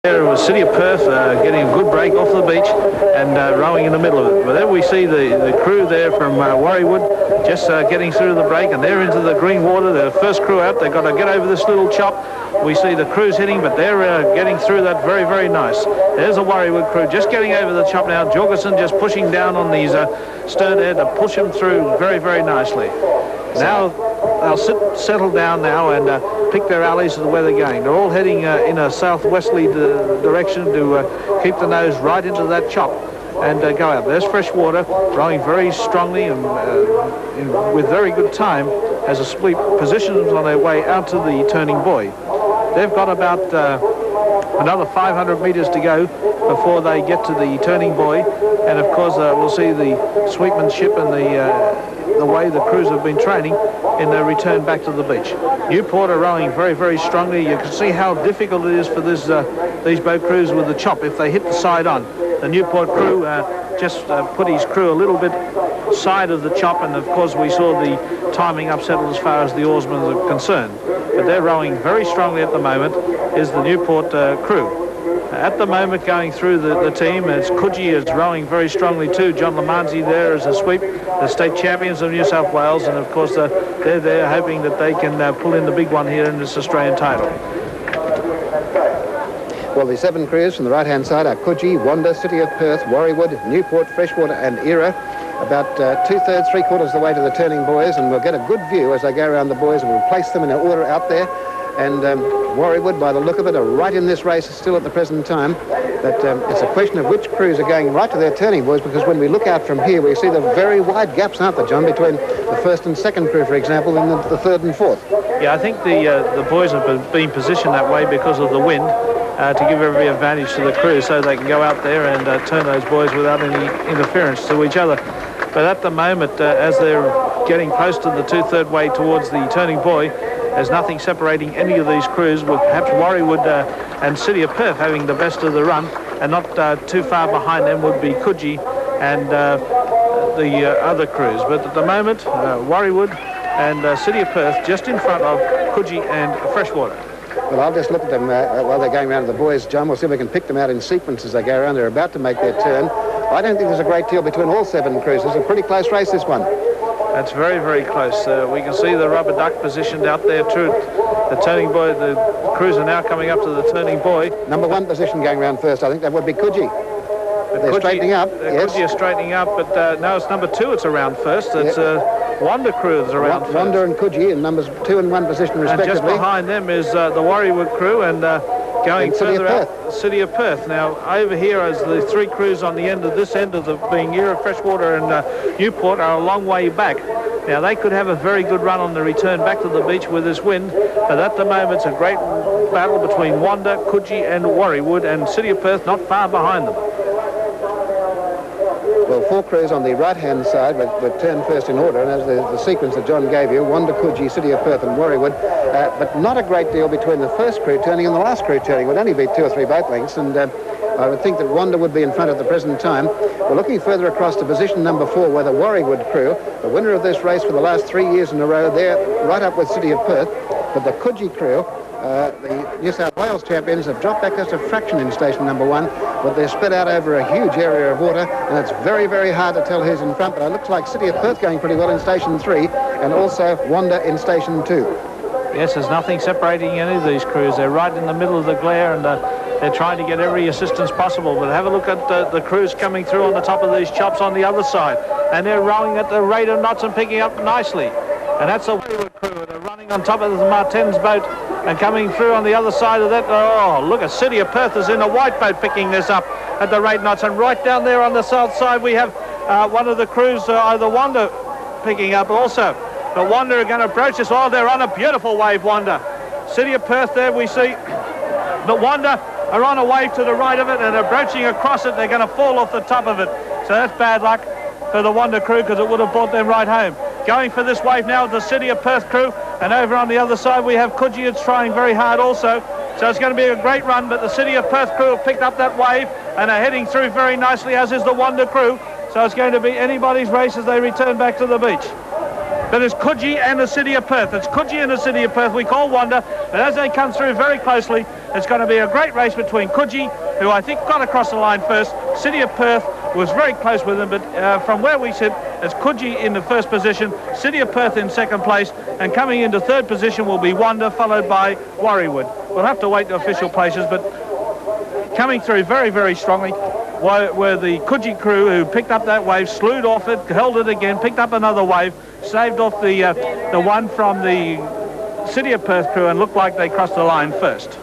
There was City of Perth getting a good break off the beach and rowing in the middle of it. But then we see the crew there from Warriewood just getting through the break, and they're into the green water. The first crew out, they've got to get over this little chop. We see the crews hitting, but they're getting through that very, very nice. There's the Warriewood crew just getting over the chop now. Jorgensen just pushing down on these stern there to push them through very, very nicely. Now they'll settle down now and pick their alleys to where they're going. They're all heading in a southwesterly direction to keep the nose right into that chop and go out. There's Freshwater rowing very strongly and with very good time as a sweep positions on their way out to the turning buoy. They've got about another 500 metres to go before they get to the turning buoy, and of course we'll see the sweepmanship and the way the crews have been training in their return back to the beach. Newport are rowing very, very strongly. You can see how difficult it is for these boat crews with the chop if they hit the side on. The Newport crew just put his crew a little bit side of the chop, and of course we saw the timing upsettled as far as the oarsmen are concerned. But they're rowing very strongly at the moment is the Newport crew. At the moment going through the team, as Coogee is rowing very strongly too. John Lamanzi there as a sweep, the state champions of New South Wales, and of course they're there hoping that they can pull in the big one here in this Australian title. Well, the 7 crews from the right-hand side are Coogee, Wanda, City of Perth, Warriewood, Newport, Freshwater and Era. About 2/3, 3/4 of the way to the turning buoys, and we'll get a good view as they go around the buoys, and we'll place them in order out there. And Warriewood, by the look of it, are right in this race still at the present time. But it's a question of which crews are going right to their turning buoys, because when we look out from here, we see the very wide gaps, aren't there, John, between the first and second crew, for example, and the third and fourth. Yeah, I think the buoys have been positioned that way because of the wind to give every advantage to the crew so they can go out there and turn those buoys without any interference to each other. But at the moment, as they're getting close to the 2/3 way towards the turning buoy, there's nothing separating any of these crews, with perhaps Warriewood and City of Perth having the best of the run, and not too far behind them would be Coogee and the other crews. But at the moment, Warriewood and City of Perth just in front of Coogee and Freshwater. Well, I'll just look at them while they're going around the buoys, John. We'll see if we can pick them out in sequence as they go around. They're about to make their turn. I don't think there's a great deal between all 7 crews. It's a pretty close race, this one. That's very, very close. We can see the rubber duck positioned out there too. The turning buoy, the crews are now coming up to the turning buoy. Number 1 position going round first. I think that would be Coogee. They're straightening up. Yes. Coogee are straightening up, but now it's number 2 it's around first. It's Wanda crew is around first. Wanda and Coogee in numbers 2 and 1 position respectively. And just behind them is the Warriewood crew, and going further out, City of Perth. Now over here is the 3 crews on the end of this end of the being Era, Freshwater and Newport are a long way back. Now they could have a very good run on the return back to the beach with this wind, but at the moment it's a great battle between Wanda, Coogee and Warriewood, and City of Perth not far behind them. Well, 4 crews on the right-hand side were turned first in order, and as the sequence that John gave you, Wanda, Coogee, City of Perth and Warriewood, but not a great deal between the first crew turning and the last crew turning. It would only be 2 or 3 boat lengths, and I would think that Wanda would be in front at the present time. We're looking further across to position number 4, where the Warriewood crew, the winner of this race for the last 3 years in a row, they're right up with City of Perth, but the Coogee crew, the New South Wales champions, have dropped back just a fraction in station number 1, but they're spread out over a huge area of water, and it's very, very hard to tell who's in front, but it looks like City of Perth going pretty well in station 3, and also Wanda in station 2. Yes, there's nothing separating any of these crews. They're right in the middle of the glare, and they're trying to get every assistance possible. But have a look at the crews coming through on the top of these chops on the other side, and they're rowing at the rate of knots and picking up nicely. And that's the Warriewood crew. They're running on top of the Martin's boat and coming through on the other side of that. Oh, look at City of Perth is in a white boat picking this up at the rate knots. And right down there on the south side, we have one of the crews, either Wanda, picking up also. But Wanda are going to approach this. Oh, they're on a beautiful wave, Wanda. City of Perth there we see. But Wanda are on a wave to the right of it and approaching across it. They're going to fall off the top of it. So that's bad luck for the Wanda crew, because it would have brought them right home. Going for this wave now, the City of Perth crew, and over on the other side we have Coogee. It's trying very hard also, so it's going to be a great run, but the City of Perth crew have picked up that wave and are heading through very nicely, as is the Wanda crew, so it's going to be anybody's race as they return back to the beach. but it's Coogee and the City of Perth. It's Coogee and the City of Perth. We call Wanda, but as they come through very closely, it's going to be a great race between Coogee, who I think got across the line first. City of Perth was very close with them, but from where we sit, it's Coogee in the first position, City of Perth in second place, and coming into third position will be Wanda, followed by Warriewood. We'll have to wait the official places, but coming through very, very strongly were the Coogee crew, who picked up that wave, slewed off it, held it again, picked up another wave, saved off the one from the City of Perth crew, and looked like they crossed the line first.